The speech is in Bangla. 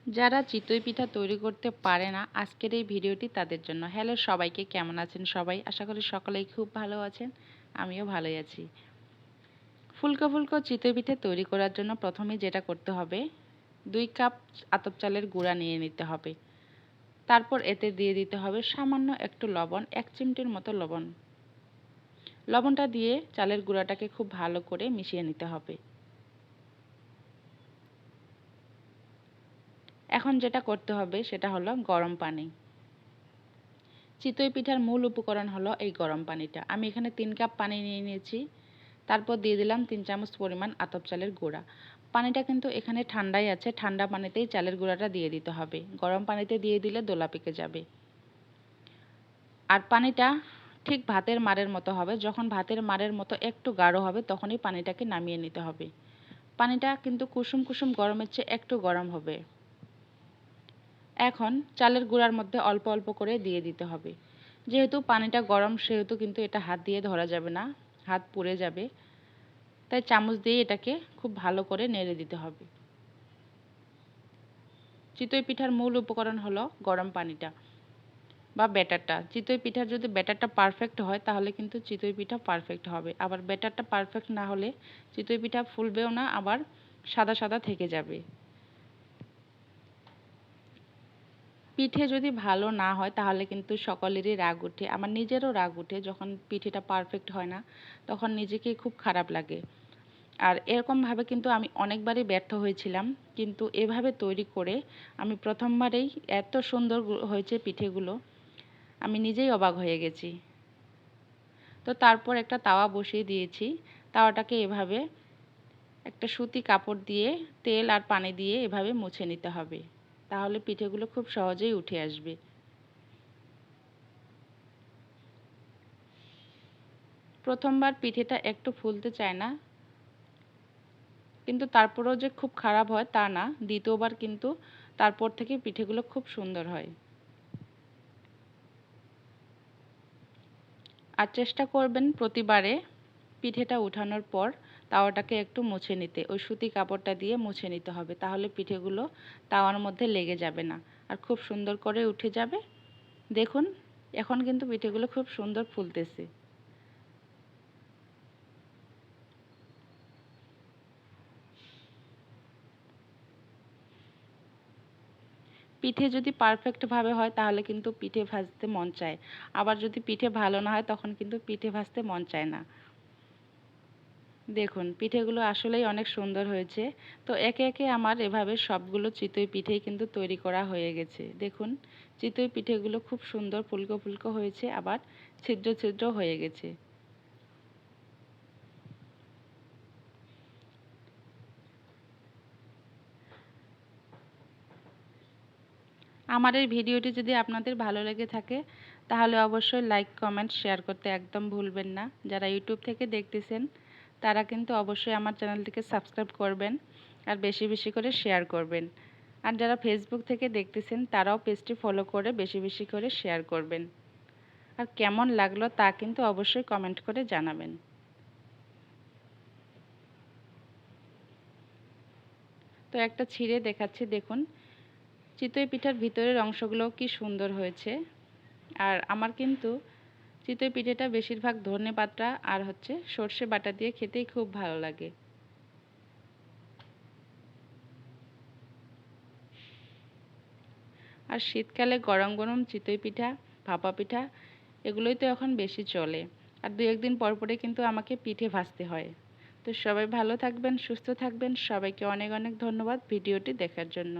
যারা চিতই পিঠা তৈরি করতে পারে না, আজকের এই ভিডিওটি তাদের জন্য। হ্যালো সবাইকে, কেমন আছেন সবাই? আশা করি সকলেই খুব ভালো আছেন। আমিও ভালোই আছি। ফুলকো ফুলকো চিতই পিঠা তৈরি করার জন্য প্রথমে যেটা করতে হবে, 2 কাপ আতপ চালের গুঁড়া নিয়ে নিতে হবে। তারপর এতে দিয়ে দিতে হবে সামান্য একটু লবণ, 1 চিমটির মতো লবণ। লবণটা দিয়ে চালের গুঁড়াটাকে খুব ভালো করে মিশিয়ে নিতে হবে। এখন যেটা করতে হবে সেটা হলো গরম পানি। চিতই পিঠার মূল উপকরণ হলো এই গরম পানিটা। আমি এখানে 3 কাপ পানি নিয়ে নিয়েছি। তারপর দিয়ে দিলাম 3 চামচ পরিমাণ আতপ চালের গুঁড়া। পানিটা কিন্তু এখানে ঠান্ডাই আছে, ঠান্ডা পানিতেই চালের গুঁড়াটা দিয়ে দিতে হবে। গরম পানিতে দিয়ে দিলে দোলা পেকে যাবে। আর পানিটা ঠিক ভাতের মাড়ের মতো হবে। যখন ভাতের মাড়ের মতো একটু গাঢ় হবে তখনই পানিটাকে নামিয়ে নিতে হবে। পানিটা কিন্তু কুসুম কুসুম গরমের চেয়ে একটু গরম হবে। এখন চালের গুঁড়ার মধ্যে অল্প অল্প করে দিয়ে দিতে হবে। যেহেতু পানিটা গরম সেহেতু কিন্তু এটা হাত দিয়ে ধরা যাবে না, হাত পুড়ে যাবে। তাই চামচ দিয়ে এটাকে খুব ভালো করে নেড়ে দিতে হবে। চিতই পিঠার মূল উপকরণ হলো গরম পানিটা বা ব্যাটারটা। চিতই পিঠার যদি ব্যাটারটা পারফেক্ট হয় তাহলে কিন্তু চিতই পিঠা পারফেক্ট হবে। আবার ব্যাটারটা পারফেক্ট না হলে চিতই পিঠা ফুলবেও না, আবার সাদা সাদা থেকে যাবে। পিঠে যদি ভালো না হয় তাহলে কিন্তু সকলেরই রাগ ওঠে, আমার নিজেরও রাগ ওঠে। যখন পিঠেটা পারফেক্ট হয় না তখন নিজেকেই খুব খারাপ লাগে। আর এরকমভাবে কিন্তু আমি অনেকবারই ব্যর্থ হয়েছিলাম, কিন্তু এভাবে তৈরি করে আমি প্রথমবারেই এত সুন্দর হয়েছে পিঠেগুলো, আমি নিজেই অবাক হয়ে গেছি। তো তারপর একটা তাওয়া বসিয়ে দিয়েছি। তাওয়াটাকে এভাবে একটা সুতি কাপড় দিয়ে তেল আর পানি দিয়ে এভাবে মুছে নিতে হবে। তাহলে পিঠেগুলো খুব সহজেই উঠে আসবে। প্রথমবার পিঠেটা একটু ফুলতে চায় না, কিন্তু তারপরেও যে খুব খারাপ হয় তা না। দ্বিতীয়বার কিন্তু তারপর থেকে পিঠেগুলো খুব সুন্দর হয়। আর চেষ্টা করবেন প্রতিবারে পিঠেটা উঠানোর পর তাওয়াটাকে একটু মুছে নিতে। ওই সুতি কাপড়টা দিয়ে মুছে নিতে হবে, তাহলে পিঠেগুলো তাওয়ার মধ্যে লেগে যাবে না আর খুব সুন্দর করে উঠে যাবে। দেখুন, এখন কিন্তু পিঠেগুলো খুব সুন্দর ফুলতেছে। পিঠে যদি পারফেক্টভাবে হয় তাহলে কিন্তু পিঠে ভাজতে মন চায়। আবার যদি পিঠে ভালো না হয় তখন কিন্তু পিঠে ভাজতে মন চায় না। দেখুন, পিঠেগুলো আসলেই অনেক সুন্দর হয়েছে। তো একে একে আমার এভাবে সবগুলো চিতই পিঠেই কিন্তু তৈরি করা হয়ে গেছে। দেখুন, চিতই পিঠেগুলো খুব সুন্দর ফুলকো ফুলকো হয়েছে, আবার ছিদ্র ছিদ্র হয়ে গেছে। আমার এই ভিডিওটি যদি আপনাদের ভালো লেগে থাকে তাহলে অবশ্যই লাইক, কমেন্ট, শেয়ার করতে একদম ভুলবেন না। যারা ইউটিউব থেকে দেখতেছেন তারা কিন্তু অবশ্যই আমার চ্যানেলটিকে সাবস্ক্রাইব করবেন আর বেশি বেশি করে শেয়ার করবেন। আর যারা ফেসবুক থেকে দেখতেছেন তারাও পেজটি ফলো করে বেশি বেশি করে শেয়ার করবেন। আর কেমন লাগলো তা কিন্তু অবশ্যই কমেন্ট করে জানাবেন। তো একটা ছিঁড়ে দেখাচ্ছি, দেখুন চিতই পিঠার ভিতরের অংশগুলোও কি সুন্দর হয়েছে। আর আমার কিন্তু চিতই পিঠেটা বেশিরভাগ ধনেপাতা আর সর্ষে বাটা দিয়ে খেতেই খুব ভালো লাগে। আর শীতকালে গরম গরম চিতই পিঠা, ভাপা পিঠা এগুলোই তো এখন বেশি চলে। আর দু একদিন পর পরে কিন্তু আমাকে পিঠে ভাজতে হয়। তো সবাই ভালো থাকবেন, সুস্থ থাকবেন। সবাইকে অনেক অনেক ধন্যবাদ ভিডিওটি দেখার জন্য।